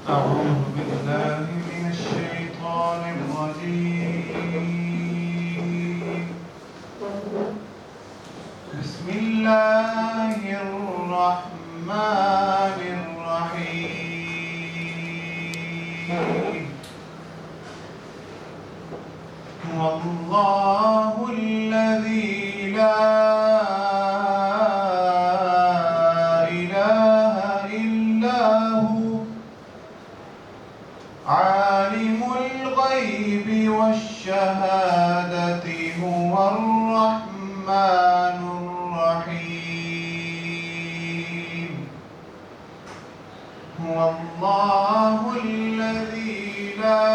أعوذ بالله من الشيطان الرجيم. بسم الله الرحمن الرحيم. هو الله الذي لا إله إلا هو عالم الغيب والشهادة هو الرحمن الرحيم. هو الله الذي لا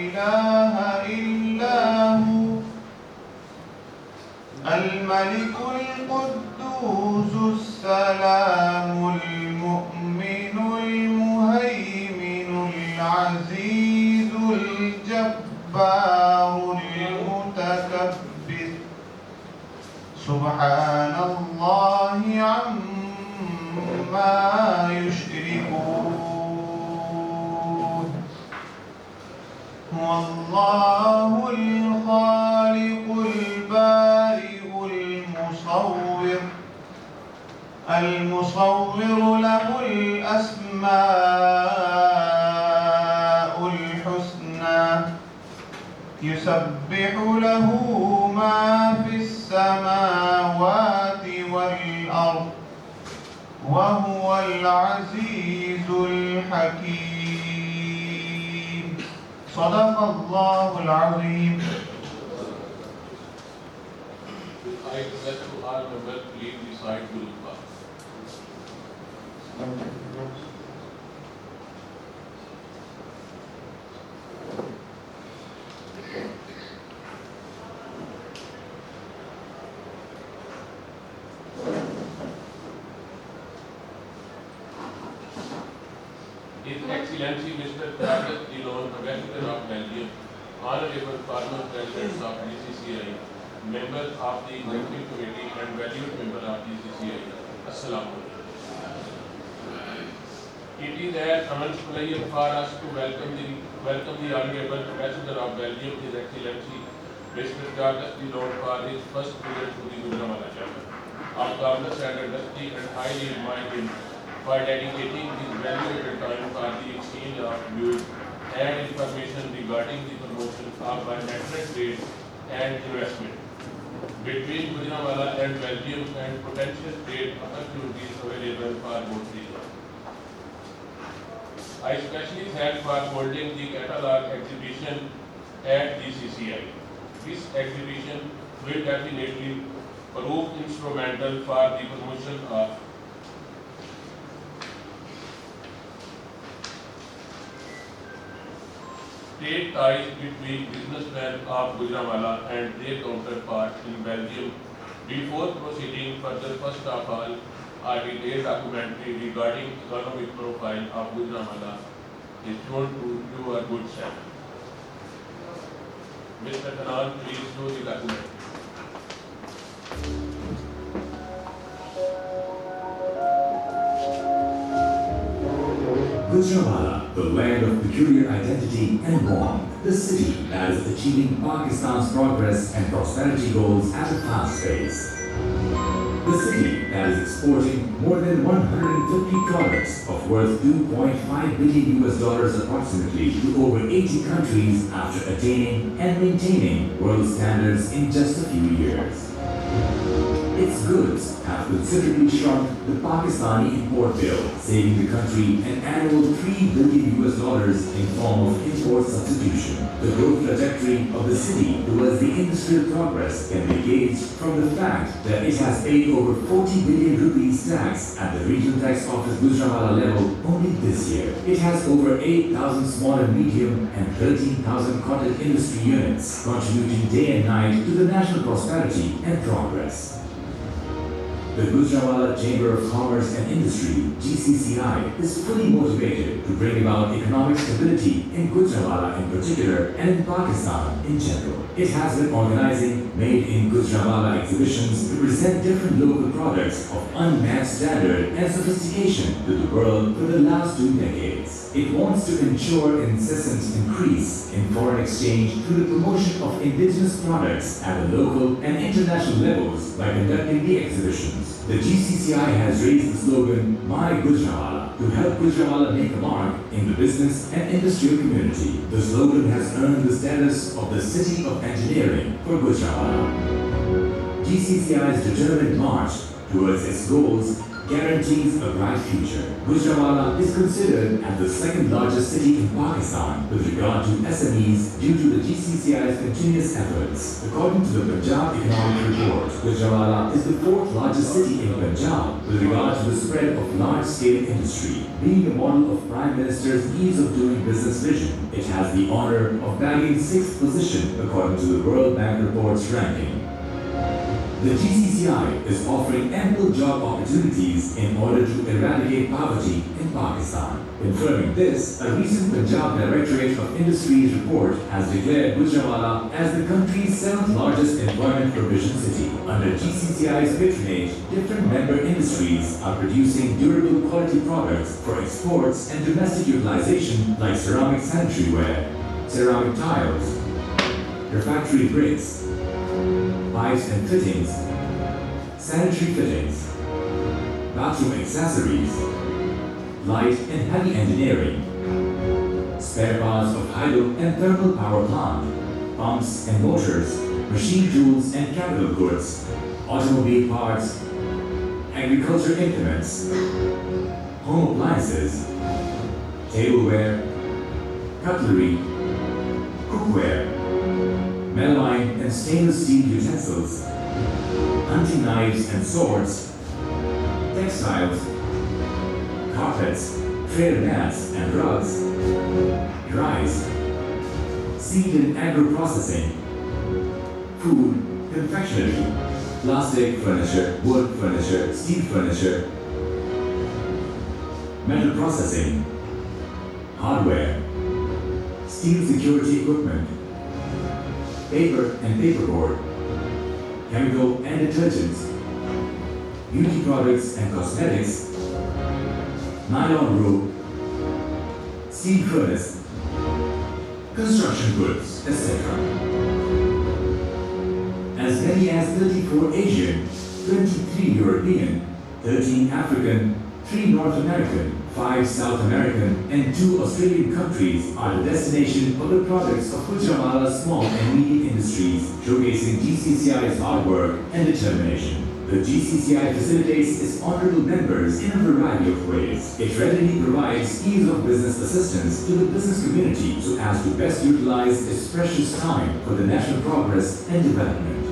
إله إلا هو الملك القدوس السلام المؤمن المهيمن العزيز الجبار المتكبر سبحان الله عما يشركون. هو الله الخالق البارئ المصور له الأسماء الحسنى يسبح له ما في السماوات والأرض وهو العزيز الحكيم. صدق الله العظيم. I request to all members please recite Gulzar. His Excellency Mr. Delogne, Ambassador of Belgium, Honorable former President of GCCI, members of the Executive Committee and valued member of GCCI. Assalamu alaikum. It is an immense pleasure for us to welcome the Honorable Ambassador of Belgium, His Excellency Mr. Delogne, for his first visit to the Gujranwala Chamber of Commerce and Industry, and highly remind him for dedicating his valuable time for the exchange of views and information regarding the promotion of bilateral trade and investment between Gujranwala and Belgium and potential trade opportunities available for both regions. I especially thank for holding the catalog exhibition at GCCI. This exhibition will definitely prove instrumental for the promotion of trade ties between businessmen of Gujranwala and their counterparts in Belgium. Before proceeding further, first of all, a detailed documentary regarding economic profile of Gujranwala is shown to your good self. Mr. Khanal, please show the documentary. Gujranwala, the land of peculiar identity and warmth, the city that is achieving Pakistan's progress and prosperity goals at a fast pace. The city that is exporting more than 150 products of worth $2.5 billion approximately to over 80 countries after attaining and maintaining world standards in just a few years. Its goods have considerably shrunk the Pakistani import bill, saving the country an annual $3 billion in form of import substitution. The growth trajectory of the city towards the industrial progress can be gauged from the fact that it has paid over 40 billion rupees tax at the regional tax office Gujranwala level only this year. It has over 8,000 small and medium and 13,000 cottage industry units, contributing day and night to the national prosperity and progress. The Gujranwala Chamber of Commerce and Industry (GCCI) is fully motivated to bring about economic stability in Gujranwala in particular and in Pakistan in general. It has been organizing Made in Gujranwala exhibitions to present different local products of unmatched standard and sophistication to the world for the last 2 decades. It wants to ensure incessant increase in foreign exchange through the promotion of indigenous products at the local and international levels by conducting the exhibitions. The GCCI has raised the slogan, My Gujranwala, to help Gujranwala make a mark in the business and industrial community. The slogan has earned the status of the City of Engineering for Gujranwala. GCCI's determined march towards its goals guarantees a bright future. Gujranwala is considered as the second largest city in Pakistan with regard to SMEs due to the GCCI's continuous efforts. According to the Punjab Economic Report, Gujranwala is the 4th largest city in Punjab with regard to the spread of large-scale industry. Being a model of Prime Minister's ease of doing business vision, it has the honor of bagging 6th position according to the World Bank Report's ranking. The GCCI is offering ample job opportunities in order to eradicate poverty in Pakistan. Confirming this, a recent Punjab Directorate of Industries report has declared Gujranwala as the country's 7th largest employment provision city. Under GCCI's patronage, different member industries are producing durable quality products for exports and domestic utilization like ceramic sanitary ware, ceramic tiles, refractory bricks, pipes and fittings, sanitary fittings, bathroom accessories, light and heavy engineering, spare parts of hydro and thermal power plant, pumps and motors, machine tools and capital goods, automobile parts, agriculture implements, home appliances, tableware, cutlery, cookware, melamine and stainless steel utensils, hunting knives and swords, textiles, carpets, trade mats and rugs, rice, seed and agro-processing, food, confectionery, plastic furniture, wood furniture, steel furniture, metal processing, hardware, steel security equipment, paper and paperboard, chemical and detergents, beauty products and cosmetics, nylon rope, steel furnace, construction goods, etc. As many as 34 Asian, 23 European, 13 African, 3 North American, 5 South American and 2 Australian countries are the destination for the products of Gujranwala's small and medium industries, showcasing GCCI's hard work and determination. The GCCI facilitates its honorable members in a variety of ways. It readily provides ease of business assistance to the business community so as to best utilize its precious time for the national progress and development.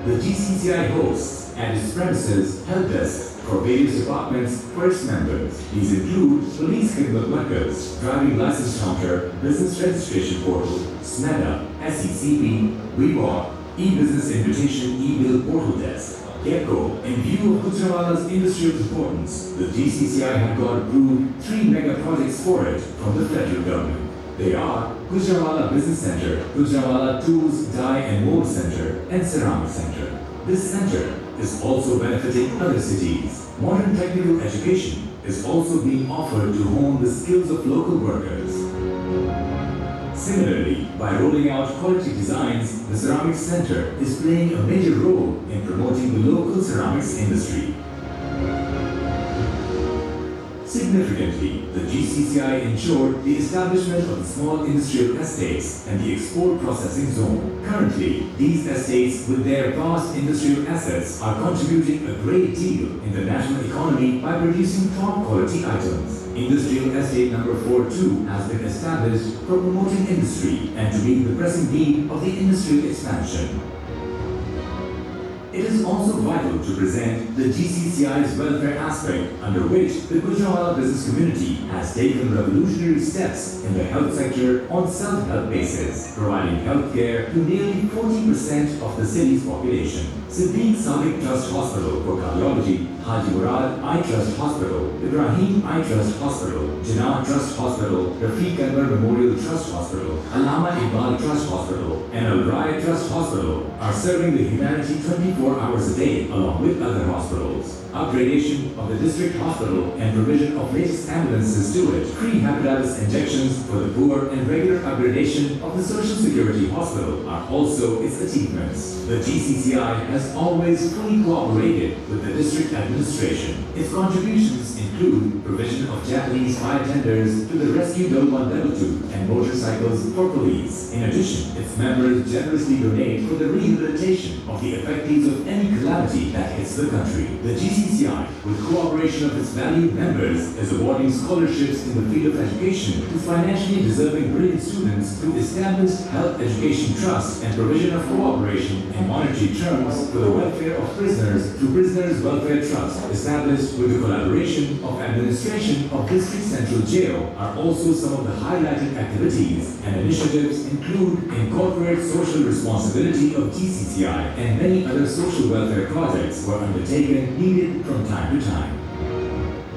The GCCI hosts at its premises help desks for various departments for its members. These include police khidmat workers, driving license counter, business registration portal, SMEDA, SECP, WeWalk, e-business invitation, e-bill portal desk. GECCO, in view of Gujranwala's industrial importance, the GCCI had got approved 3 mega projects for it from the federal government. They are Gujranwala Business Center, Gujranwala Tools, Die and Mold Center, and Ceramic Center. This center is also benefiting other cities. Modern technical education is also being offered to hone the skills of local workers. Similarly, by rolling out quality designs, the Ceramics Center is playing a major role in promoting the local ceramics industry. Significantly, the GCCI ensured the establishment of the small industrial estates and the export processing zone. Currently, these estates with their vast industrial assets are contributing a great deal in the national economy by producing top quality items. Industrial Estate number 42 has been established for promoting industry and to meet the pressing need of the industrial expansion. It is also vital to present the GCCI's welfare aspect, under which the Gujranwala business community has taken revolutionary steps in the health sector on self-help basis, providing health care to nearly 40% of the city's population. Siddiq Sadiq Trust Hospital for Cardiology, Haji Murad Eye Trust Hospital, Ibrahim Eye Trust Hospital, Jinnah Trust Hospital, Rafiq Anwar Memorial Trust Hospital, Allama Iqbal Trust Hospital, and Al Rai Trust Hospital are serving the humanity 24 hours a day along with other hospitals. Upgradation of the district hospital and provision of latest ambulances to it, free hepatitis injections for the poor and regular upgradation of the Social Security Hospital are also its achievements. The GCCI has always fully cooperated with the district administration. Its contributions include provision of Japanese fire tenders to the rescue Level 1, Level 2 and motorcycles for police. In addition, its members generously donate for the rehabilitation of the effectees of any calamity that hits the country. The GCCI, with cooperation of its valued members, is awarding scholarships in the field of education to financially deserving brilliant students through established Health Education Trust and provision of cooperation in monetary terms for the welfare of prisoners through Prisoners Welfare Trust, established with the collaboration of administration of District Central Jail, are also some of the highlighted activities and initiatives include incorporate social responsibility of GCCI and many other social welfare projects were undertaken needed from time to time.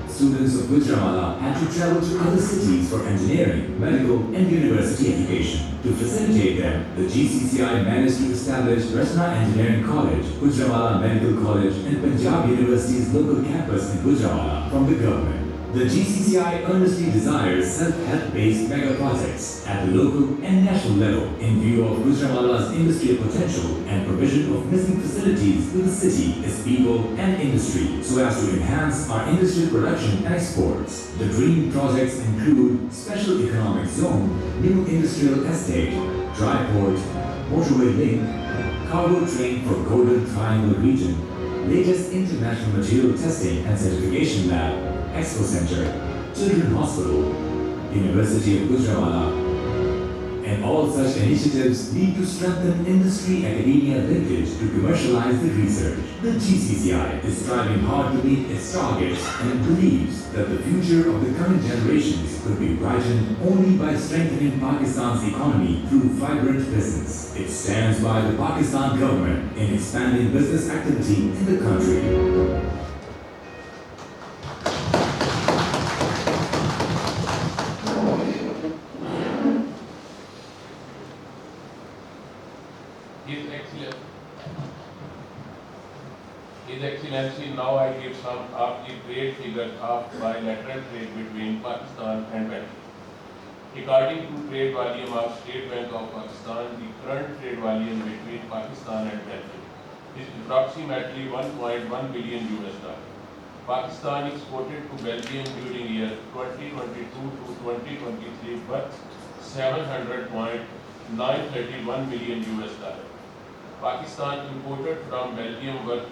Students of Gujranwala had to travel to other cities for engineering, medical, and university education. To facilitate them, the GCCI managed to establish Rasna Engineering College, Gujranwala Medical College, and Punjab University's local campus in Gujranwala from the government. The GCCI earnestly desires self-help-based mega projects at the local and national level in view of Gujranwala's industrial potential and provision of missing facilities to the city, its people, and industry so as to enhance our industrial production and exports. The dream projects include Special Economic Zone, New Industrial Estate, Dry Port, Motorway Link, Cargo Train for Golden Triangle Region, latest international material testing and certification lab, Expo Center, Children's Hospital, University of Gujranwala, and all such initiatives need to strengthen industry-academia linkage to commercialize the research. The GCCI is striving hard to meet its targets and believes that the future of the coming generations could be brightened only by strengthening Pakistan's economy through vibrant business. It stands by the Pakistan government in expanding business activity in the country. His Excellency, now I give some of the trade figures of bilateral trade between Pakistan and Belgium. According to trade volume of State Bank of Pakistan, the current trade volume between Pakistan and Belgium is approximately 1.1 billion US. Pakistan exported to Belgium during year 2022 to 2023 worth 700.931 million US. Pakistan imported from Belgium worth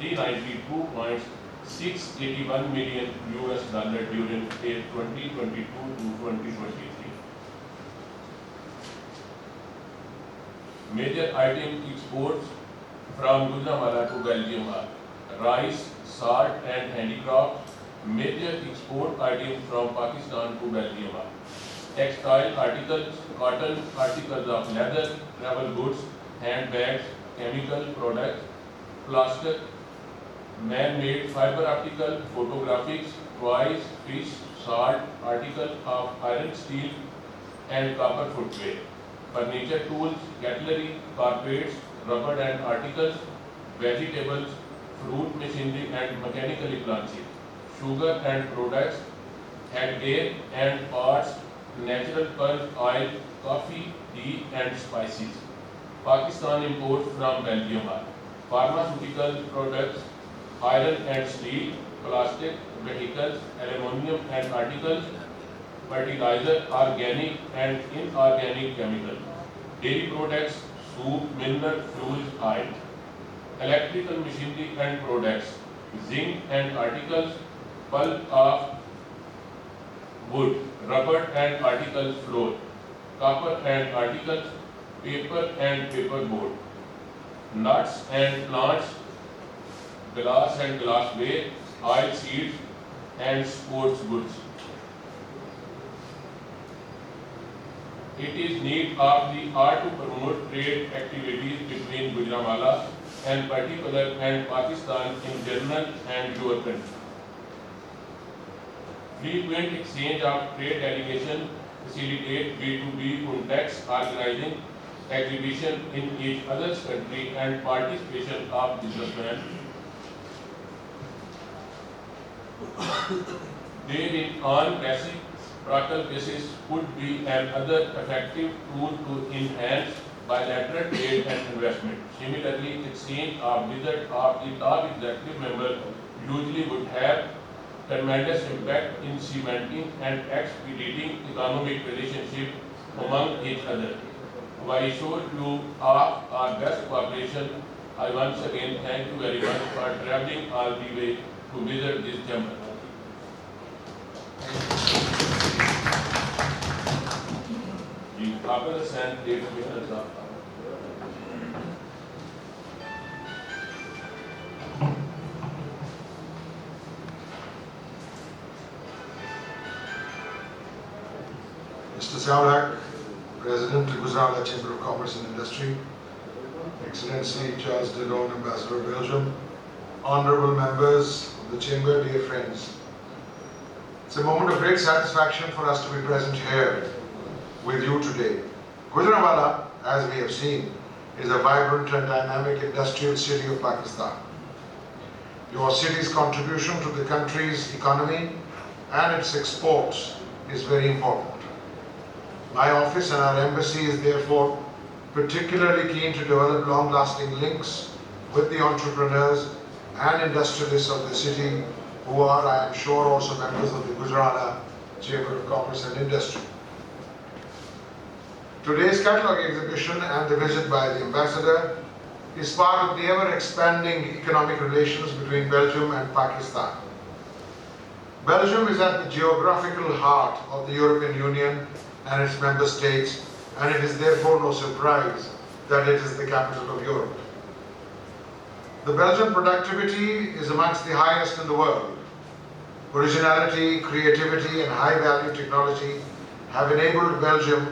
392.681 million US during year 2022 to 2023. Major item exports from Gujranwala to Belgium are rice, salt and handicrafts. Major export items from Pakistan to Belgium are textile articles, cotton articles of leather, travel goods, handbags, chemical products, plastic, man-made fiber optical, photographics, toys, fish, salt, articles of iron, steel and copper footwear, furniture tools, cutlery, carpets, rubber and articles, vegetables, fruit machinery and mechanical appliances, sugar and products, headgear and parts, natural pearl oil, coffee, tea and spices. Pakistan imports from Belgium are pharmaceutical products, iron and steel, plastic, vehicles, aluminium and articles, fertilizer, organic and inorganic chemical, dairy products, soup, mineral fuels, oil, electrical machinery and products, zinc and articles, pulp of wood, rubber and articles, flour, copper and articles, paper and paperboard, nuts and plants, glass and glassware, oil seeds and sports goods. It is need of the hour to promote trade activities between Gujranwala and particular and Pakistan in general and your country. Frequent exchange of trade delegation facilitate B2B contacts, organizing exhibition in each other's country and participation of businessmen. Therein on reciprocal basis could be another effective tool to enhance bilateral trade and investment. Similarly, exchange of visit of the top executive member usually would have tremendous impact in cementing and expediting economic relationship among each other. I assure you of our best cooperation. I once again thank you very much for traveling all the way to visit this chamber. The Office and Trade Commissioners of Mr. Saulak, President of Gujranwala Chamber of Commerce and Industry, Excellency Charles Delogne, Ambassador of Belgium, honorable members of the Chamber, dear friends. It's a moment of great satisfaction for us to be present here with you today. Gujranwala, as we have seen, is a vibrant and dynamic industrial city of Pakistan. Your city's contribution to the country's economy and its exports is very important. My office and our embassy is therefore particularly keen to develop long-lasting links with the entrepreneurs and industrialists of the city who are, I am sure, also members of the Gujranwala Chamber of Commerce and Industry. Today's catalogue exhibition and the visit by the ambassador is part of the ever-expanding economic relations between Belgium and Pakistan. Belgium is at the geographical heart of the European Union and its member states, and it is therefore no surprise that it is the capital of Europe. The Belgian productivity is amongst the highest in the world. Originality, creativity, and high-value technology have enabled Belgium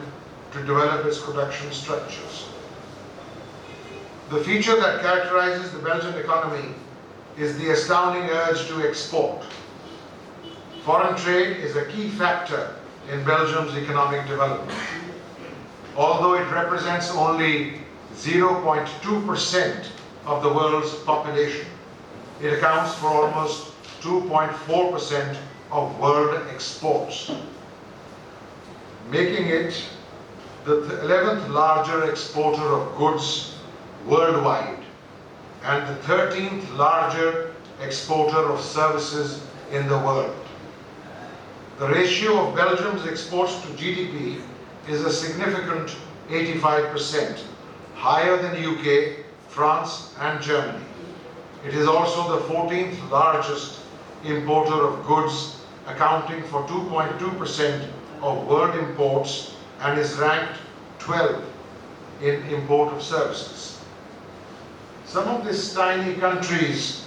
to develop its production structures. The feature that characterizes the Belgian economy is the astounding urge to export. Foreign trade is a key factor in Belgium's economic development. Although it represents only 0.2% of the world's population, it accounts for almost 2.4% of world exports, making it the 11th largest exporter of goods worldwide and the 13th largest exporter of services in the world. The ratio of Belgium's exports to GDP is a significant 85%, higher than UK, France and Germany. It is also the 14th largest importer of goods, accounting for 2.2% of world imports, and is ranked 12th in import of services. Some of this tiny country's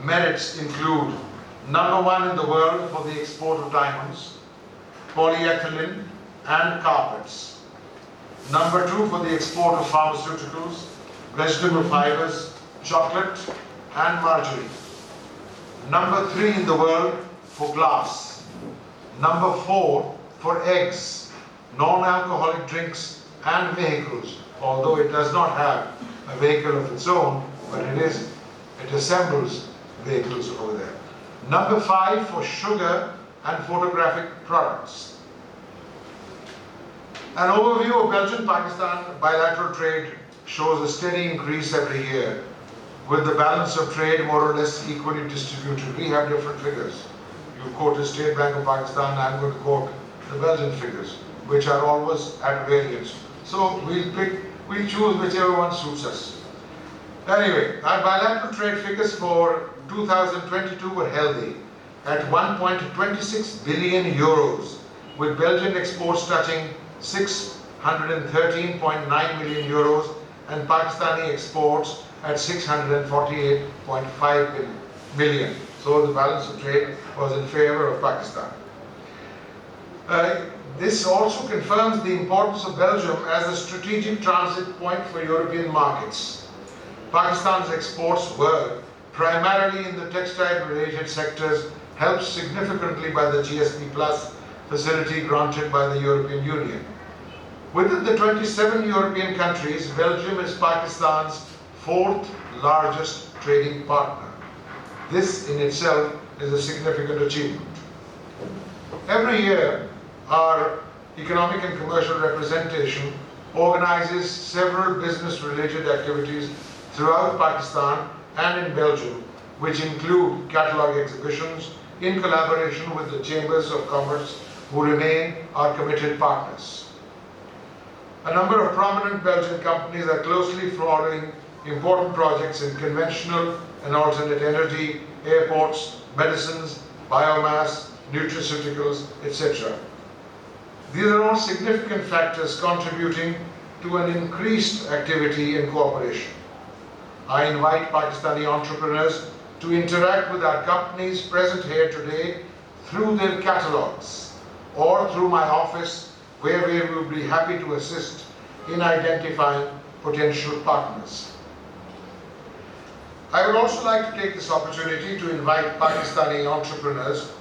merits include #1 in the world for the export of diamonds, polyethylene and carpets. #2 for the export of pharmaceuticals, vegetable fibers, chocolate and margarine. #3 in the world for glass. #4 for eggs, non-alcoholic drinks and vehicles, although it does not have a vehicle of its own, but it assembles vehicles over there. #5 for sugar and photographic products. An overview of Belgium-Pakistan bilateral trade shows a steady increase every year, with the balance of trade more or less equally distributed. We have different figures. You quoted State Bank of Pakistan, I'm going to quote the Belgian figures, which are always at variance. So we'll choose whichever one suits us. Anyway, our bilateral trade figures for 2022 were healthy at 1.26 billion euros, with Belgian exports touching 613.9 million euros and Pakistani exports at 648.5 million. So the balance of trade was in favor of Pakistan. This also confirms the importance of Belgium as a strategic transit point for European markets. Pakistan's exports were primarily in the textile-related sectors, helped significantly by the GSP Plus facility granted by the European Union. Within the 27 European countries, Belgium is Pakistan's fourth largest trading partner. This in itself is a significant achievement. Every year, our Economic and Commercial Representation organizes several business-related activities throughout Pakistan and in Belgium, which include catalogue exhibitions in collaboration with the Chambers of Commerce, who remain our committed partners. A number of prominent Belgian companies are closely following important projects in conventional and alternate energy, airports, medicines, biomass, nutraceuticals, etc. These are all significant factors contributing to an increased activity and cooperation. I invite Pakistani entrepreneurs to interact with our companies present here today through their catalogues or through my office, where we will be happy to assist in identifying potential partners. I would also like to take this opportunity to invite Pakistani entrepreneurs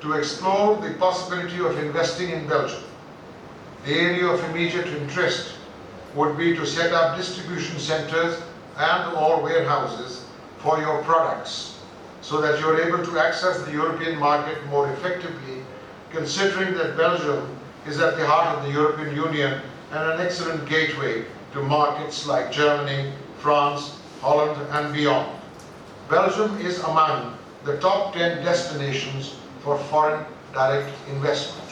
to explore the possibility of investing in Belgium. The area of immediate interest would be to set up distribution centers and/or warehouses for your products, so that you're able to access the European market more effectively, considering that Belgium is at the heart of the European Union and an excellent gateway to markets like Germany, France, Holland and beyond. Belgium is among the top 10 destinations for foreign direct investment.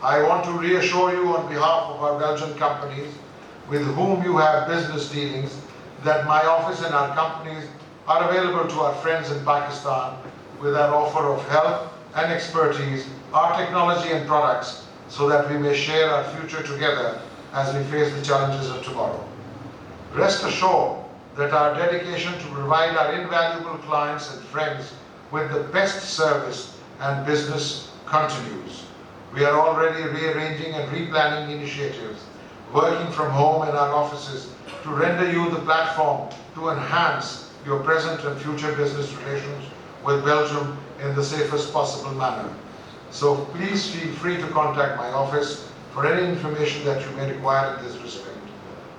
I want to reassure you on behalf of our Belgian companies with whom you have business dealings that my office and our companies are available to our friends in Pakistan with our offer of help and expertise, our technology and products, so that we may share our future together as we face the challenges of tomorrow. Rest assured that our dedication to provide our invaluable clients and friends with the best service and business continues. We are already rearranging and replanning initiatives, working from home in our offices to render you the platform to enhance your present and future business relations with Belgium in the safest possible manner. So please feel free to contact my office for any information that you may require in this respect.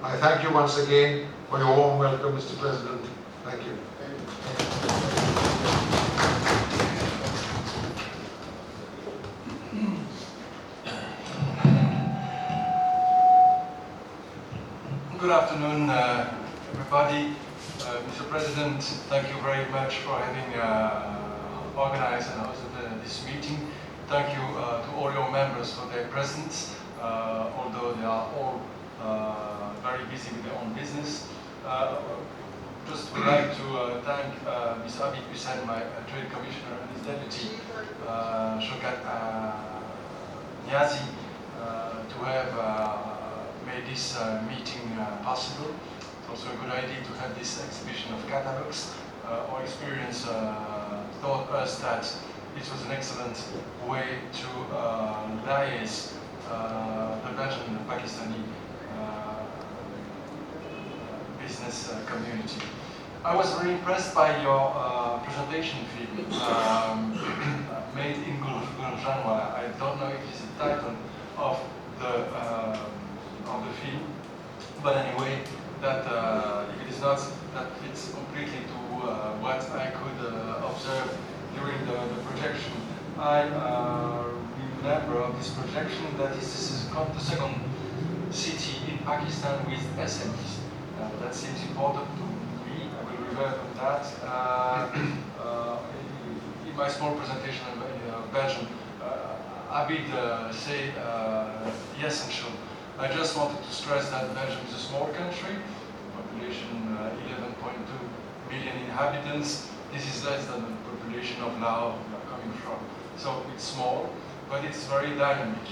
I thank you once again for your warm welcome, Mr. President. Thank you. Good afternoon, everybody. Mr. President, thank you very much for having organized and hosted this meeting. Thank you to all your members for their presence, although they are all very busy with their own business. Just would like to thank Ms. Abid Hussain, my Trade Commissioner, and his deputy, Shokat Niazi, to have made this meeting possible. It's also a good idea to have this exhibition of catalogs. Our experience taught us that it was an excellent way to liaise the Belgian and Pakistani business community. I was very impressed by your presentation film made in Gujranwala. I don't know if it's the title of the film, but anyway, that if it is not, that fits completely to what I could observe during the projection. I remember of this projection that this is the second city in Pakistan with SMEs. That seems important to me. I will revert on that. In my small presentation in Belgium, Abid said the essential. I just wanted to stress that Belgium is a small country, population 11.2 million inhabitants. This is less than the population of Laos we are coming from. So it's small, but it's very dynamic.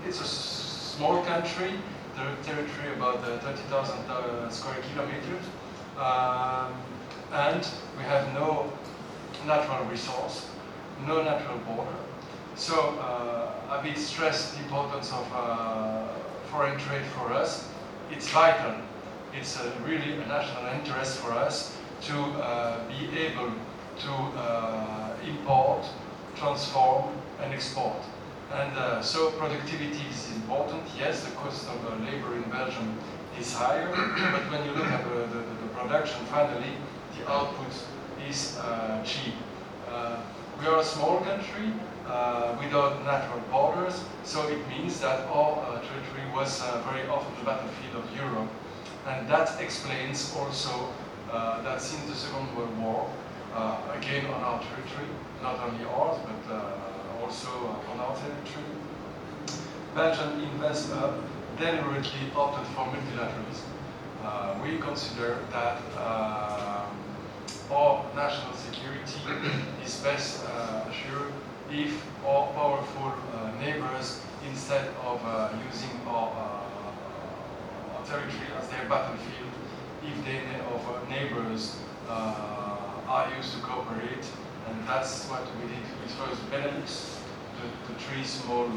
It's a small country, the territory about 30,000 square kilometers, and we have no natural resource, no natural border. So Abid stressed the importance of foreign trade for us. It's vital it's really a national interest for us to be able to import, transform, and export. And so productivity is important. Yes, the cost of labor in Belgium is higher, but when you look at the production, finally, the output is cheap. We are a small country without natural borders, so it means that our territory was very often the battlefield of Europe. And that explains also that since the Second World War, again on our territory, not only ours, but also on our territory, Belgian investor deliberately opted for multilateralism. We consider that our national security is best assured if our powerful neighbors, instead of using our territory as their battlefield, if our neighbors are used to cooperate, and that's what we did with first Benelux, the three small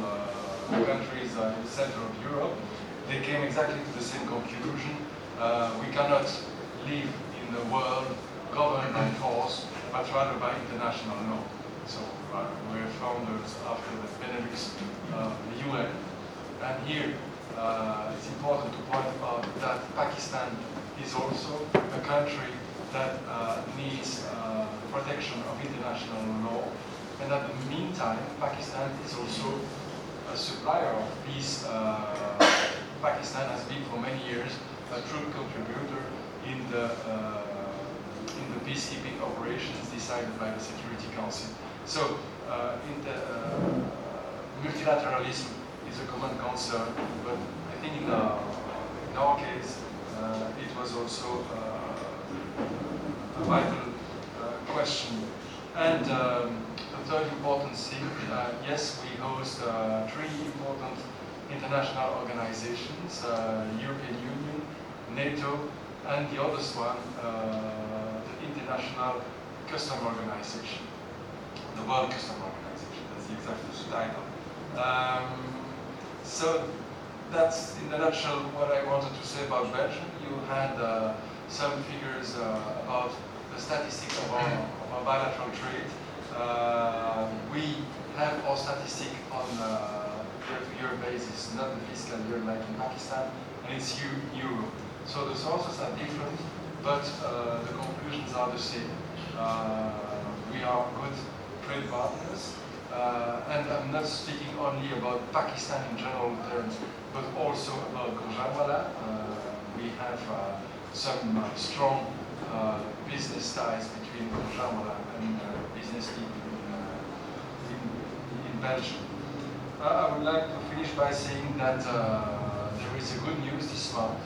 countries in the center of Europe. They came exactly to the same conclusion. We cannot live in a world governed by force, but rather by international law. So we're founders after the Benelux, the UN. And here it's important to point out that Pakistan is also a country that needs protection of international law. And at the meantime, Pakistan is also a supplier of peace. Pakistan has been for many years a true contributor in the peacekeeping operations decided by the Security Council. So multilateralism is a common concern, but I think in our case, it was also a vital question. And the third important thing, yes, we host three important international organizations, European Union, NATO, and the other one, the International Custom Organization, the World Custom Organization, that's the exact title. So that's in a nutshell what I wanted to say about Belgium. You had some figures about the statistics of our bilateral trade. We have our statistic on year-to-year basis, not the fiscal year like in Pakistan, and it's euro. So the sources are different, but the conclusions are the same. We are good trade partners, and I'm not speaking only about Pakistan in general terms, but also about Gujranwala. We have some strong business ties between Gujranwala and business people in Belgium. I would like to finish by saying that there is a good news this month.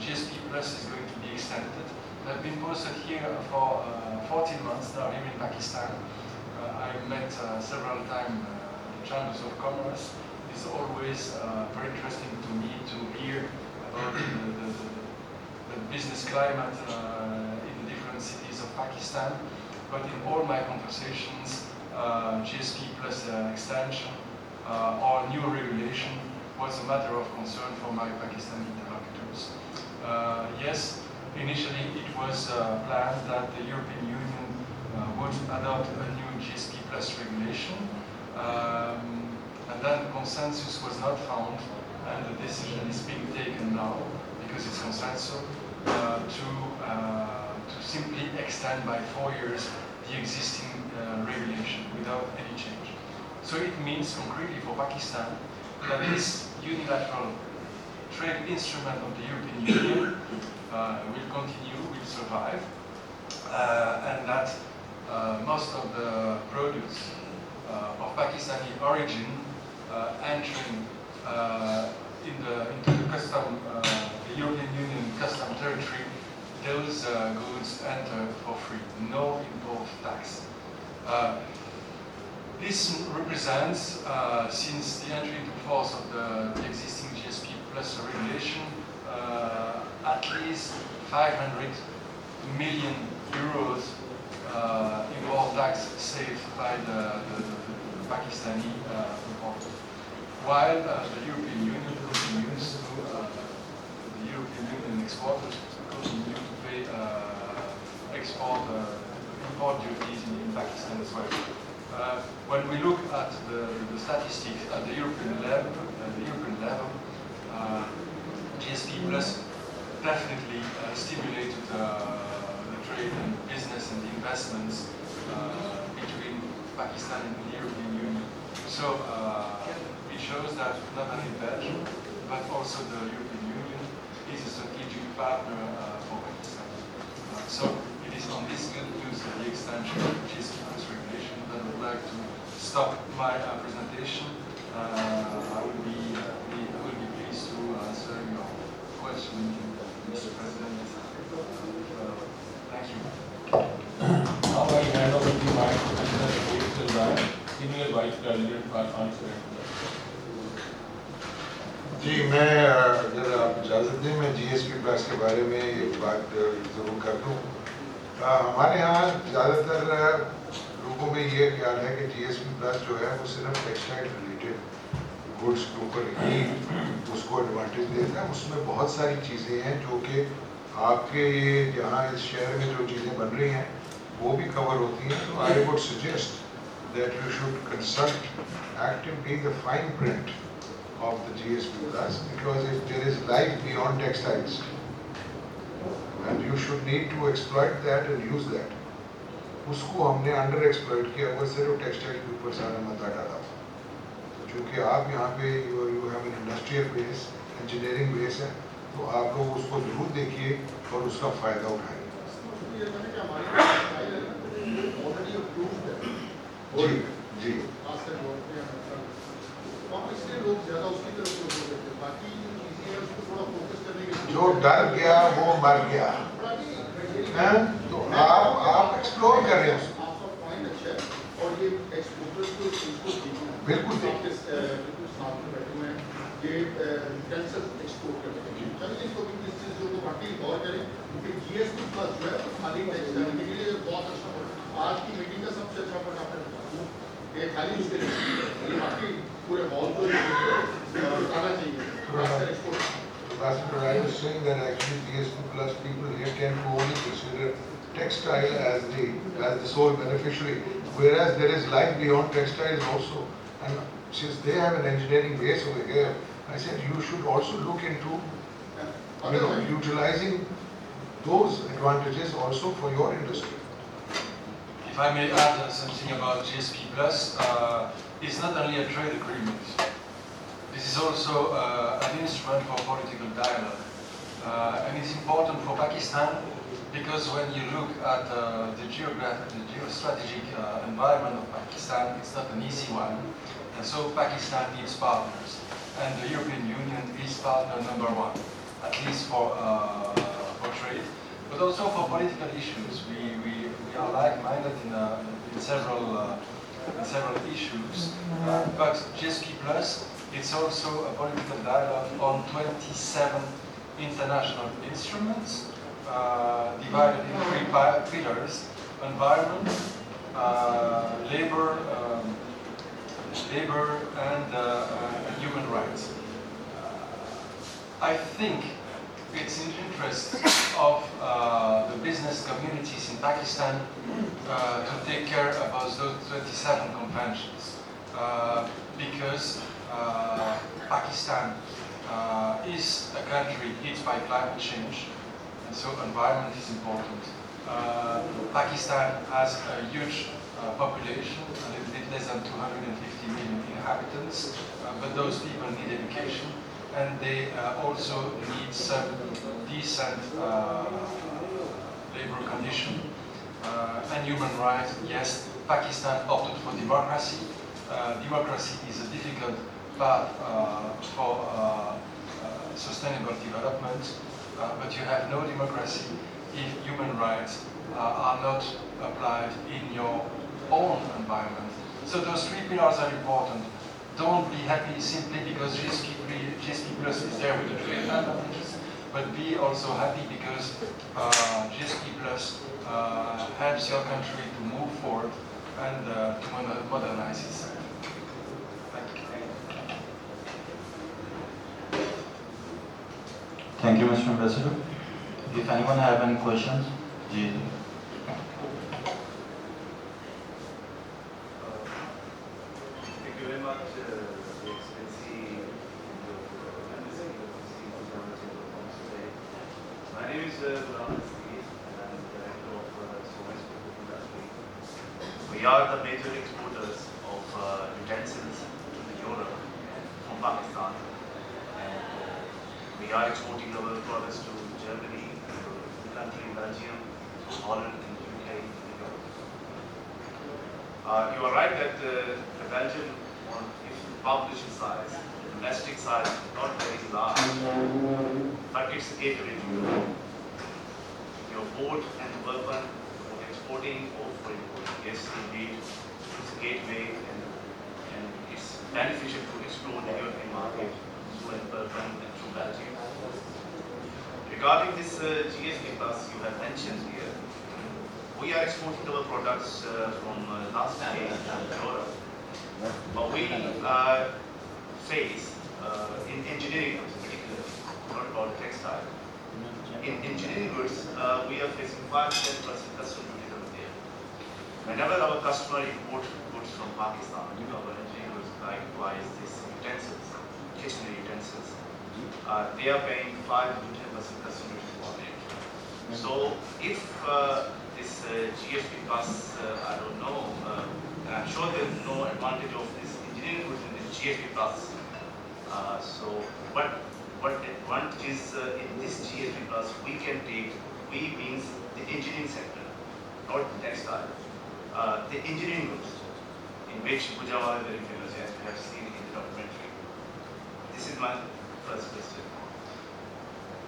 GSP Plus is going to be extended. I've been posted here for 14 months now here in Pakistan. I met several times the Chambers of Commerce. It's always very interesting to me to hear about the business climate in the different cities of Pakistan. But in all my conversations, GSP Plus extension or new regulation was a matter of concern for my Pakistani interlocutors. Yes, initially it was planned that the European Union would adopt a new GSP Plus regulation, and then consensus was not found, and the decision is being taken now, because it's consensus, to simply extend by 4 years the existing regulation without any change. So it means concretely for Pakistan that this unilateral trade instrument of the European Union will continue, will survive, and that most of the products of Pakistani origin entering into the European Union custom territory, those goods enter for free, no import tax. This represents, since the entry into force of the existing GSP Plus regulation, at least 500 million euros import tax saved by the Pakistani importer, while the European Union continues to the European Union exporters continue to pay import duties in Pakistan as well. When we look at the statistics at the European level, GSP Plus definitely stimulated the trade and business and the investments between Pakistan and the European Union. So it shows that not only Belgium, but also the European Union is a strategic partner for Pakistan. So it is on this good news that the extension of the GSP Plus regulation that I would like to stop my presentation. I will be pleased to answer your questions, Mr. President. Thank you. Now I hand over the mic to Mr. Gulzar, Senior Vice President for Ansari. जी मैं अगर आप इजाज़त दें मैं GSP plus के बारे में एक बात ज़रूर कर दूँ। हमारे यहाँ ज़्यादातर लोगों में ये ख्याल है कि GSP प्लस जो है वो सिर्फ टेक्सटाइल रिलेटेड गुड्स के ऊपर ही उसको एडवांटेज देता है। उसमें बहुत सारी चीज़ें हैं जो कि आपके ये यहाँ इस शहर में जो चीज़ें बन रही हैं वो भी कवर होती हैं। तो I would suggest that you should consult actively the fine print of the GSP Plus, because if there is life beyond textiles and you should need to exploit that and use that, उसको हमने under exploit किया वो सिर्फ textile के ऊपर सारा मता डाला। क्योंकि आप यहाँ पे you have an industrial base, engineering base है, तो आप लोग उसको जरूर देखिए और उसका फायदा उठाएं। जी जी जो डर गया वो मर गया है, तो आप एक्सप्लोर करें उसको। और ये एक्सपोर्टर्स को बिल्कुल ये कैंसर एक्सपोर्ट करते हैं। चलिए इसको भी इस चीज़ को बाकी गौर करें कि GSP प्लस जो है खाली टेक्सटाइल के लिए बहुत अच्छा पड़ा। आज की मीटिंग का सबसे अच्छा पड़ा आपने ये खाली उसके लिए ये बाकी पूरे हॉल को आना चाहिए। I was saying that actually GSP plus people here tend to only consider textile as the sole beneficiary, whereas there is life beyond textiles also. And since they have an engineering base over here, I said you should also look into utilizing those advantages also for your industry. If I may add something about GSP Plus, it's not only a trade agreement. This is also an instrument for political dialogue. And it's important for Pakistan because when you look at the geostrategic environment of Pakistan, it's not an easy one. And so Pakistan needs partners. And the European Union is partner number one, at least for trade, but also for political issues. We are like-minded in several issues. But GSP Plus, it's also a political dialogue on 27 international instruments divided in three pillars: environment, labor, and human rights. I think it's in the interest of the business communities in Pakistan to take care about those 27 conventions because Pakistan is a country hit by climate change, and so environment is important. Pakistan has a huge population, a little bit less than 250 million inhabitants, but those people need education, and they also need some decent labor condition and human rights. Yes, Pakistan opted for democracy. Democracy is a difficult path for sustainable development, but you have no democracy if human rights are not applied in your own environment. So those three pillars are important. Don't be happy simply because GSP Plus is there with the trade advantages, but be also happy because GSP Plus helps your country to move forward and to modernize itself. Thank you, Mr. Ambassador. If anyone have any questions, जी. Thank you very much, Your Excellency, My name is Gujranwala, and I'm the director of Humais industry. We are the major exporters of utensils to Europe and from Pakistan, and we are exporting our products to Germany, to country Belgium, Holland, and UK, and Europe. You are right that the Belgian, if population size, the domestic size is not very large, but it's a gateway to Europe. Your port and urban for exporting or for importing, yes, indeed, it's a gateway and it's beneficial to explore the European market through an urban and through Belgium. Regarding this GSP Plus you have mentioned here, we are exporting our products from last year to Europe, but we face in engineering goods particularly, not about textile. In engineering goods, we are facing 5-10% custom duties over there. Whenever our customer import goods from Pakistan, our engineering goods likewise these utensils, kitchen utensils, they are paying 5-10% custom duties on it. So if this GSP Plus, I don't know, and I'm sure there's no advantage of this engineering goods in this GSP Plus. What advantage is in this GSP Plus we can take, we means the engineering sector, not textile, the engineering goods, in which Gujranwala is very famous, as we have seen in the documentary. This is my first question.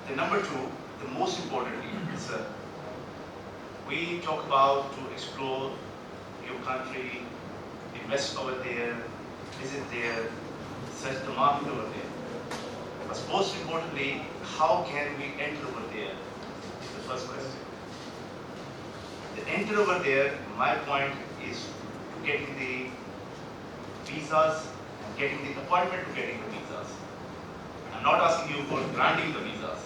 The number two, the most importantly, is we talk about to explore your country, invest over there, visit there, search the market over there. But most importantly, how can we enter over there? Is the first question. The enter over there, my point is getting the visas and getting the appointment to getting the visas. I'm not asking you for granting the visas.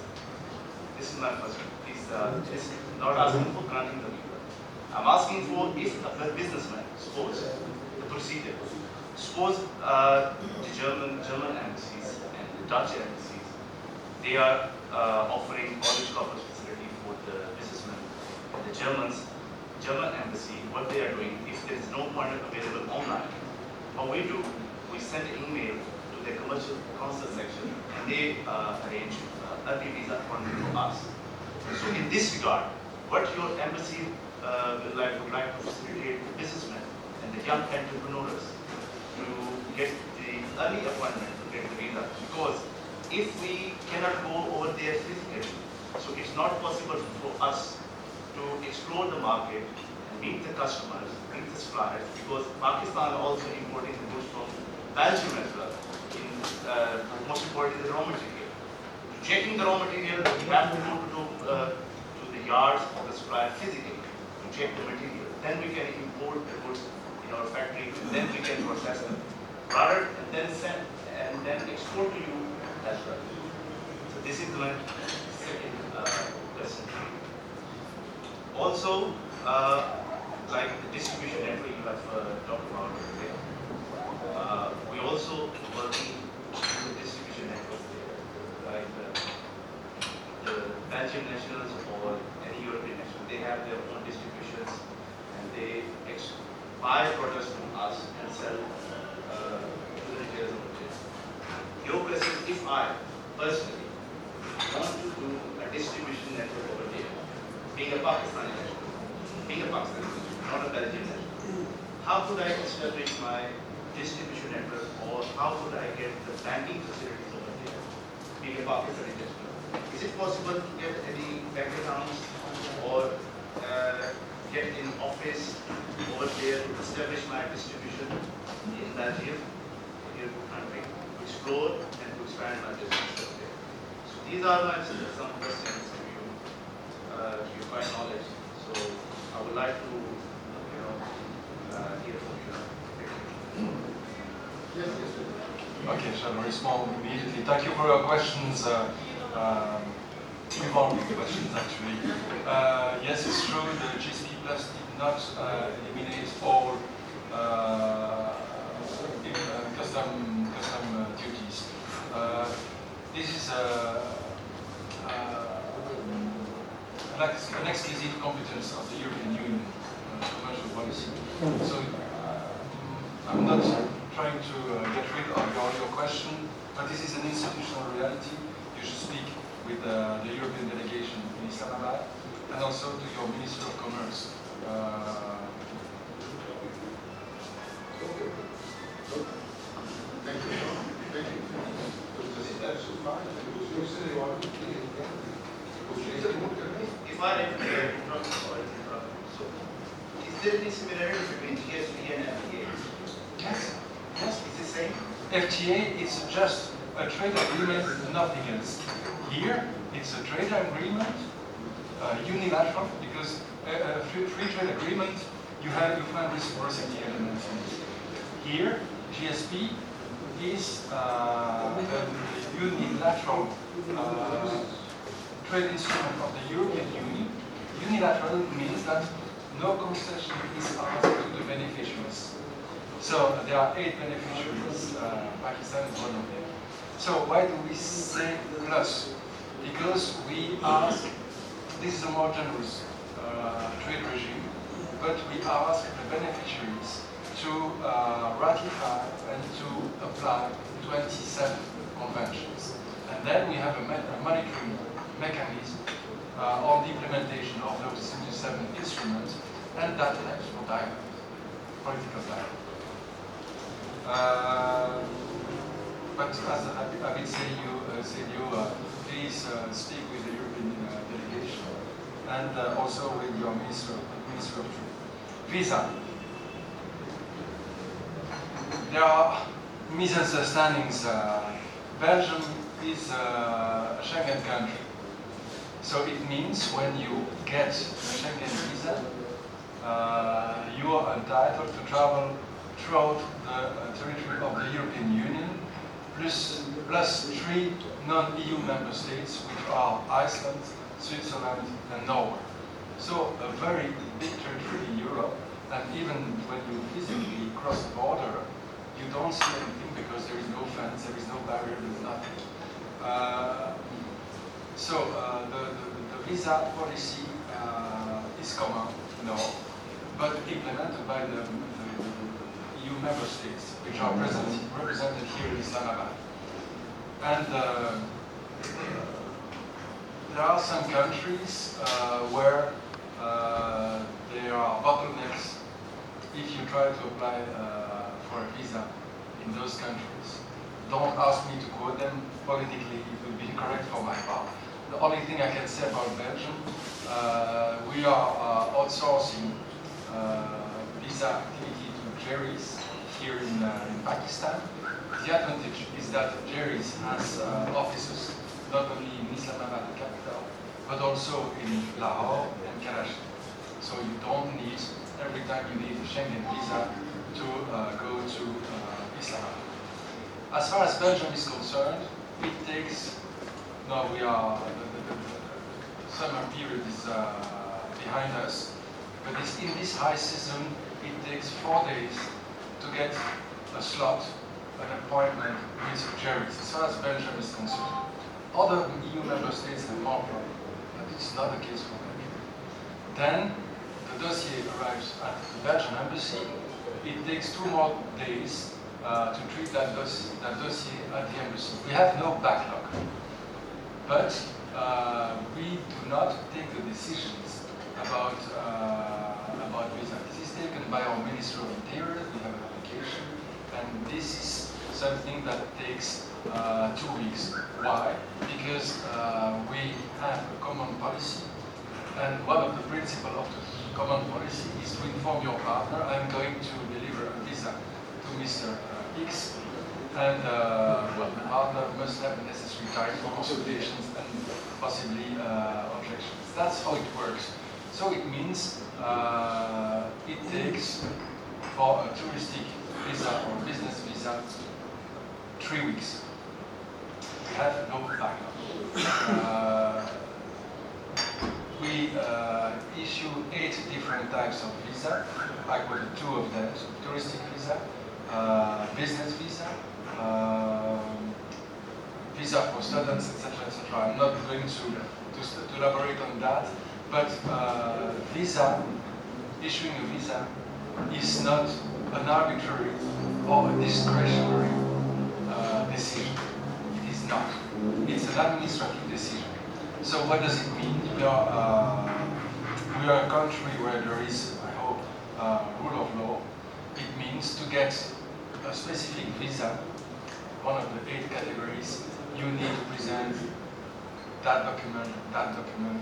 This is my first one. Please, this is not asking for granting the visa. I'm asking for if a businessman, suppose the procedure, suppose the German embassies and the Dutch embassies, they are offering college corpus facility for the businessmen. The German embassy, what they are doing, if there is no appointment available online, what we do, we send an email to the commercial council section and they arrange early visa appointment for us. So in this regard, what your embassy would like to facilitate the businessmen and the young entrepreneurs to get the early appointment to get the visa. Because if we cannot go over there physically, so it's not possible for us to explore the market and meet the customers, meet the suppliers, because Pakistan also importing the goods from Belgium as well. In most importantly, the raw material. Checking the raw material, we have to go to the yards of the supplier physically to check the material. Then we can import the goods in our factory, and then we can process them, product, and then send and then export to you as well. So this is my second lesson. Also, like the distribution network you have talked about today, we also working with distribution network there, like the Belgian nationals or any European national, they have their own distributions and they buy products from us and sell to the retailers over there. Your question, if I personally want to do a distribution network over there, being a Pakistani national, not a Belgian national, how could I establish my distribution network or how could I get the banking facilities over there, being a Pakistani national? Is it possible to get any bank accounts or get in office over there to establish my distribution in Belgium, in your country, to explore and to expand my business over there? So these are my some questions to you, to your fine knowledge. So I would like to, hear from you. Yes, yes, sir. Okay, shall I respond immediately? Thank you for your questions. involved questions actually. Yes, it's true, the GSP Plus did not eliminate all custom duties. This is an exclusive competence of the European Union commercial policy. So I'm not trying to get rid of your question, but this is an institutional reality. You should speak with the European delegation in Islamabad and also to your Minister of Commerce. Thank you. Thank you. If I interrupt, sorry to interrupt. So, is there any similarity between GSP and FTA? Yes, yes. Is it same? FTA is just a trade agreement, nothing else. Here, it's a trade agreement, unilateral, because a free trade agreement, you find reciprocity elements in it. Here, GSP is a unilateral trade instrument of the European Union. Unilateral means that no concession is asked to the beneficiaries. So there are 8 beneficiaries, Pakistan is one of them. So why do we say plus? Because we ask, this is a more generous trade regime, but we ask the beneficiaries to ratify and to apply 27 conventions. And then we have a monitoring mechanism on the implementation of those 27 instruments, and that helps for dialogue, political dialogue. But as I will say you, please speak with the European delegation and also with your Minister of Trade. Visa. There are misunderstandings. Belgium is a Schengen country. So it means when you get a Schengen visa, you are entitled to travel throughout the territory of the European Union, plus 3 non-EU member states, which are Iceland, Switzerland, and Norway. So a very big territory in Europe, and even when you physically cross the border, you don't see anything because there is no fence, there is no barrier, there is nothing. The visa policy is common, no, but implemented by the EU member states, which are represented here in Islamabad. And there are some countries where there are bottlenecks if you try to apply for a visa in those countries. Don't ask me to quote them politically, it would be incorrect for my part. The only thing I can say about Belgium, we are outsourcing visa activity to Jerry's here in Pakistan. The advantage is that Jerry's has offices not only in Islamabad, the capital, but also in Lahore and Karachi. So you don't need, every time you need a Schengen visa, to go to Islamabad. As far as Belgium is concerned, it takes, no, we are, the summer period is behind us, but in this high season, it takes 4 days to get a slot, an appointment with Jerry's, as far as Belgium is concerned. Other EU member states have more problems, but it's not the case for Belgium. Then, the dossier arrives at the Belgian embassy. It takes 2 more days to treat that dossier at the embassy. We have no backlog, but we do not take the decisions about visa. This is taken by our Minister of Interior. We have an application, and this is something that takes 2 weeks. Why? Because we have a common policy, and one of the principles of the common policy is to inform your partner, I'm going to deliver a visa to Mr. X, and well, the partner must have the necessary time for consultations and possibly objections. That's how it works. So it means it takes for a touristic visa or business visa 3 weeks. have no backup. We issue 8 different types of visa. I quoted 2 of them: so touristic visa, business visa, visa for students, etc., etc. I'm not going to elaborate on that, but issuing a visa is not an arbitrary or a discretionary decision. It is not. It's an administrative decision. So what does it mean? We are a country where there is, I hope, rule of law. It means to get a specific visa, one of the 8 categories, you need to present that document.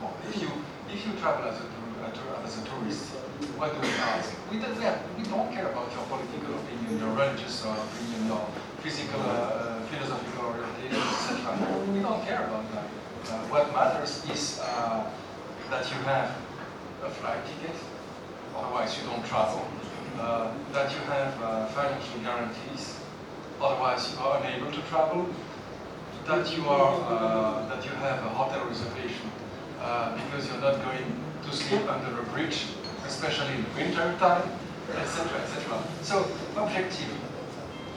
Or if you travel as a tourist, what do we ask? We don't care about your political opinion, your religious opinion, your physical, philosophical orientation, etc. We don't care about that. What matters is that you have a flight ticket, otherwise you don't travel, that you have financial guarantees, otherwise you are unable to travel, that you have a hotel reservation because you're not going to sleep under a bridge, especially in winter time, etc., etc. So objective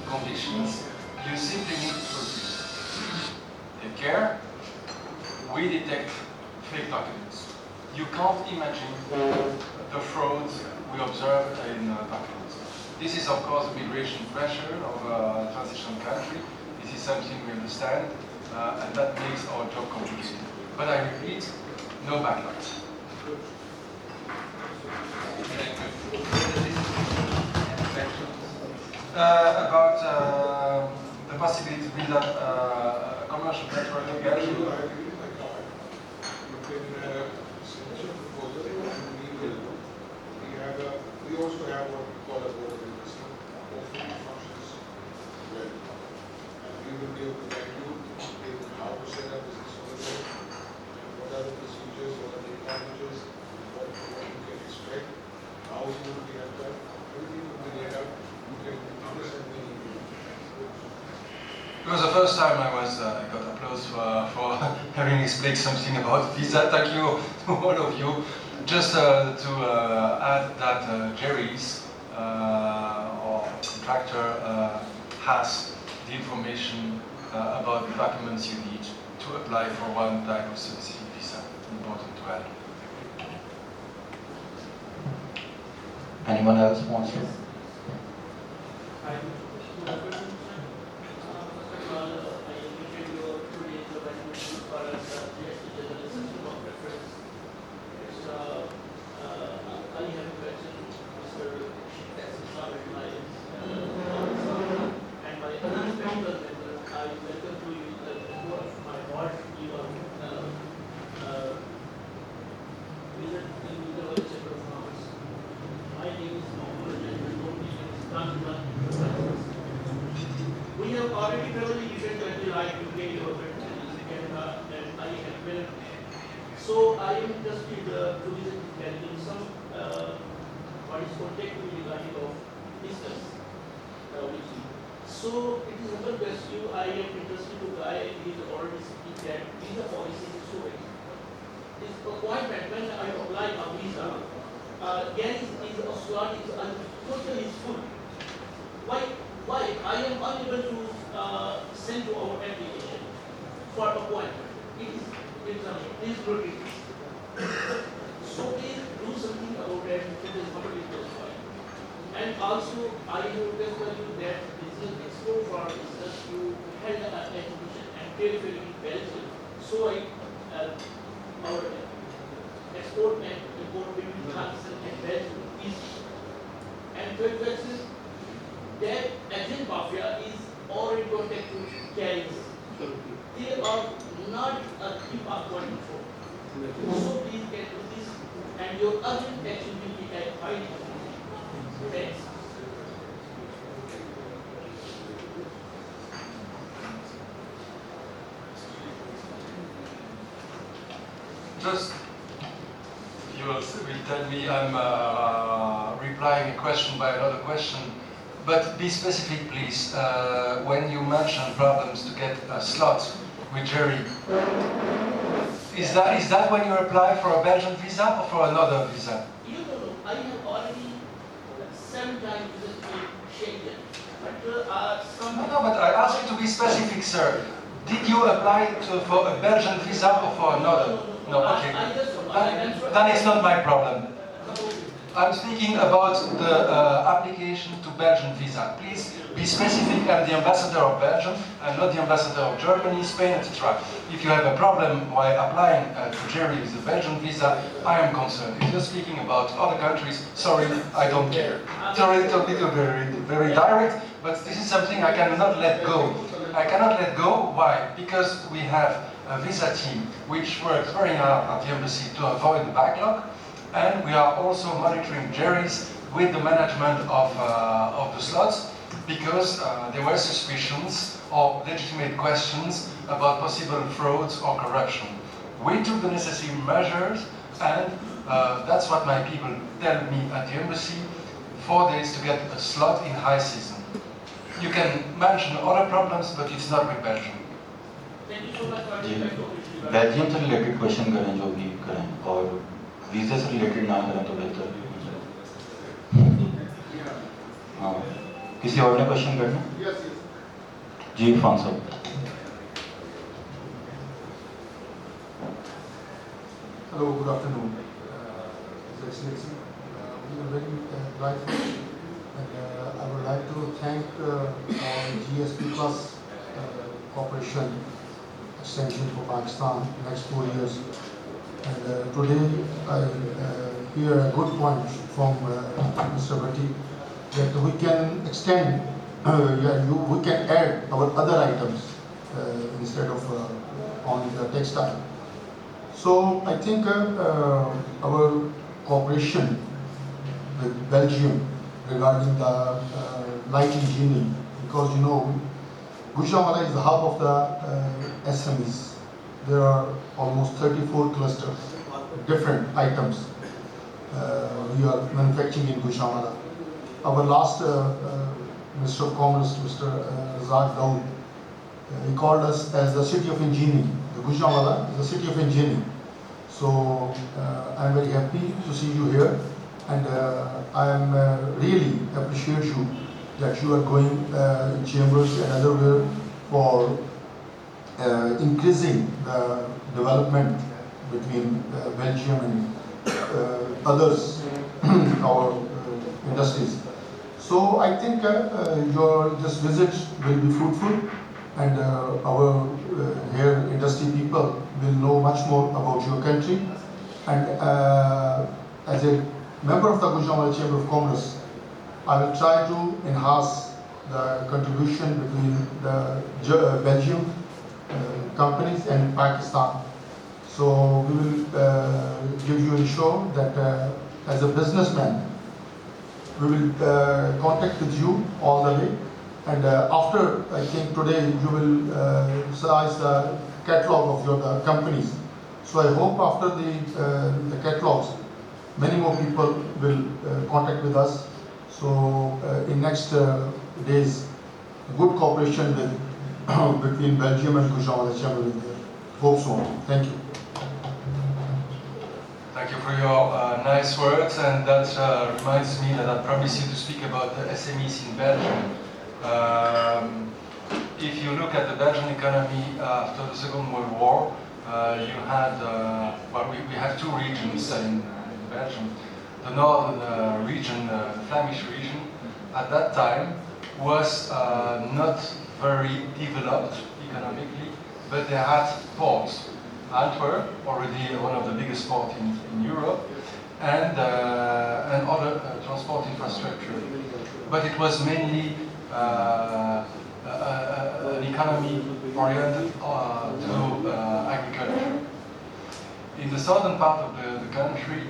conditions, you simply need to produce. Take care. We detect fake documents. You can't imagine the frauds we observe in documents. This is, of course, the migration pressure of a transition country. This is something we understand, and that makes our job complicated. But I repeat, no backlogs. About the possibility to build up a commercial network in Belgium. We also have what we call a board of investment, hopefully functions well. And we will be able to guide you in how to set up business on the board, and what are the procedures, what are the advantages, what you can expect, how you will be helped out, everything will be laid out. You can understand the It was the first time I got applause for having explained something about visa. Thank you to all of you. Just to add that Jerry's or contractor has the information about the documents you need to apply for one type of specific visa. Important to add. Anyone else wants to? We have already traveled different countries like UK, Europe, Canada, and I have been. So I am interested to visit Belgium. Some what is contact me regarding of business. So it is another question. I am interested to guy is already speaking that visa policy is so very. This appointment when I apply a visa, again is a slot is totally full. Why I am unable to send to our application for appointment? It is please look it. So please do something about that. It is not fine. And also I have requested you that business expo for business you held an exhibition and territory in Belgium. So our export and import between Pakistan and Belgium is and third question that agent mafia is already contact to carriers. They are not a keep up control. So please get to this and your urgent action will be at high level. Thanks. Just, you will tell me I'm replying a question by another question, but be specific, please. When you mention problems to get a slot with Jerry. Is that when you apply for a Belgian visa or for another visa? You know, I have already 7 times visited Schengen, but some. No, but I asked you to be specific, sir. Did you apply for a Belgian visa or for another? No, okay. Then it's not my problem. I'm speaking about the application to Belgian visa. Please be specific. I'm the ambassador of Belgium. I'm not the ambassador of Germany, Spain, etc. If you have a problem while applying to Jerry with a Belgian visa, I am concerned. If you're speaking about other countries, sorry, I don't care. Sorry, it's a little very direct, but this is something I cannot let go. I cannot let go. Why? Because we have a visa team which works very hard at the embassy to avoid the backlog. And we are also monitoring Jerry's with the management of the slots because there were suspicions or legitimate questions about possible frauds or corruption. We took the necessary measures and that's what my people tell me at the embassy, 4 days to get a slot in high season. You can mention other problems, but it's not with Belgium. Thank you so much for the Belgium से related question करें जो भी करें और वीज़े से related ना करें तो बेहतर। हाँ, किसी और ने क्वेश्चन करना? जी इरफान साहब। Hello, good afternoon. His Excellency, we are very grateful, and I would like to thank our GSP Plus Corporation extension for Pakistan next 4 years. And today I hear a good point from Mr. Bhatti that we can extend, we can add our other items instead of on the textile. So I think our cooperation with Belgium regarding the light engineering, because you know Gujranwala is the hub of the SMEs. There are almost 34 clusters, different items we are manufacturing in Gujranwala. Our last Minister of Commerce, Mr. Dawood, he called us as the city of engineering. The Gujranwala is the city of engineering. So I'm very happy to see you here, and I am really appreciate you that you are going in chambers and otherwhere for increasing the development between Belgium and others, our industries. So I think your this visit will be fruitful, and our here industry people will know much more about your country. And as a member of the Gujranwala Chamber of Commerce, I will try to enhance the contribution between the Belgium companies and Pakistan. So we will give you a show that as a businessman, we will contact with you all the way. And after, I think today, you will size the catalog of your companies. So I hope after the catalogs, many more people will contact with us. So in next days, good cooperation with between Belgium and Gujranwala Chamber will there. Hope so. Thank you. Thank you for your nice words, and that reminds me that I promised you to speak about the SMEs in Belgium. If you look at the Belgian economy after the Second World War, you had, well, we had 2 regions in Belgium. The northern region, the Flemish region, at that time was not very developed economically, but they had ports. Antwerp, already one of the biggest ports in Europe, and other transport infrastructure. But it was mainly an economy oriented to agriculture. In the southern part of the country,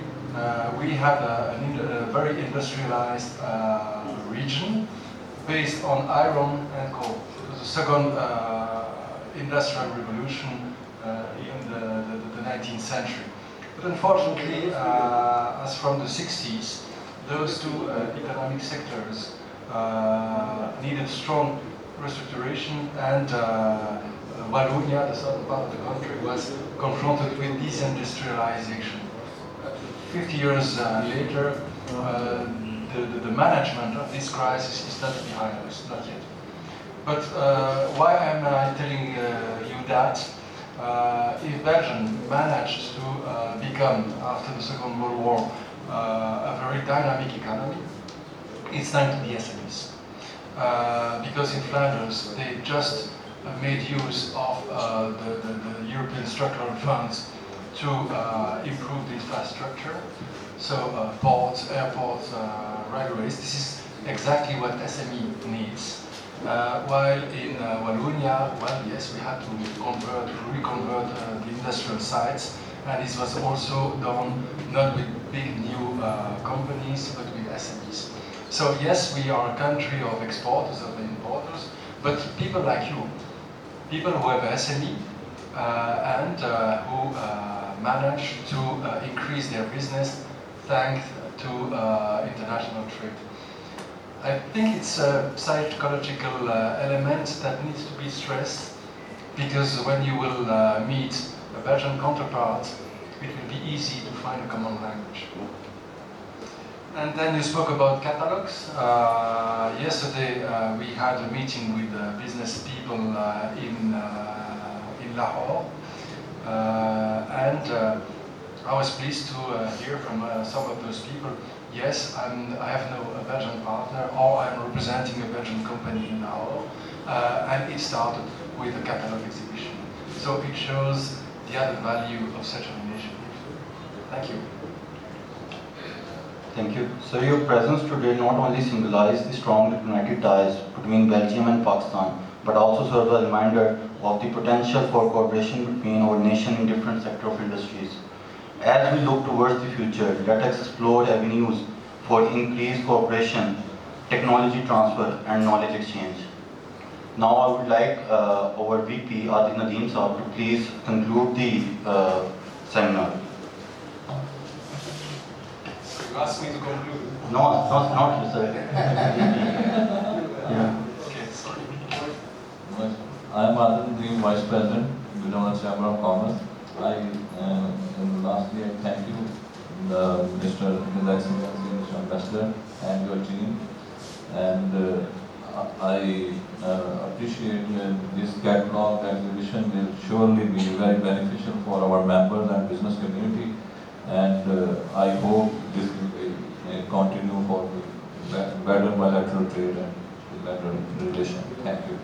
we had a very industrialized region based on iron and coal. It was the second industrial revolution in the 19th century. But unfortunately, as from the 60s, those 2 economic sectors needed strong restructuration and Wallonia, the southern part of the country, was confronted with disindustrialization. 50 years later, the management of this crisis is not behind us, not yet. But why am I telling you that? If Belgium managed to become, after the Second World War, a very dynamic economy, it's thanks to the SMEs. Because in Flanders, they just made use of the European structural funds to improve the infrastructure. So ports, airports, railways, this is exactly what SME needs. While in Wallonia, well, yes, we had to reconvert the industrial sites, and this was also done not with big new companies, but with SMEs. So yes, we are a country of exporters, of importers, but people like you, people who have SME and who manage to increase their business thanks to international trade. I think it's a psychological element that needs to be stressed, because when you will meet a Belgian counterpart, it will be easy to find a common language. And then you spoke about catalogs. Yesterday we had a meeting with business people in Lahore, and I was pleased to hear from some of those people. Yes, I have no Belgian partner, or I'm representing a Belgian company in Lahore, and it started with a catalog exhibition. So it shows the added value of such an initiative. Thank you. Thank you. So your presence today not only symbolizes the strong diplomatic ties between Belgium and Pakistan, but also serves a reminder of the potential for cooperation between our nation in different sectors of industries. As we look towards the future, let us explore avenues for increased cooperation, technology transfer, and knowledge exchange. Now I would like our VP, Adil Nadeem Saab, to please conclude the seminar. You asked me to conclude. No, not sir. Yeah. Okay, sorry. I am Adil Nadeem, Vice President, Gujranwala Chamber of Commerce. Lastly, I thank you, Mr. Ambassador, and your team. And I appreciate this catalog exhibition will surely be very beneficial for our members and business community. And I hope this will continue for the better bilateral trade and better relation. Thank you.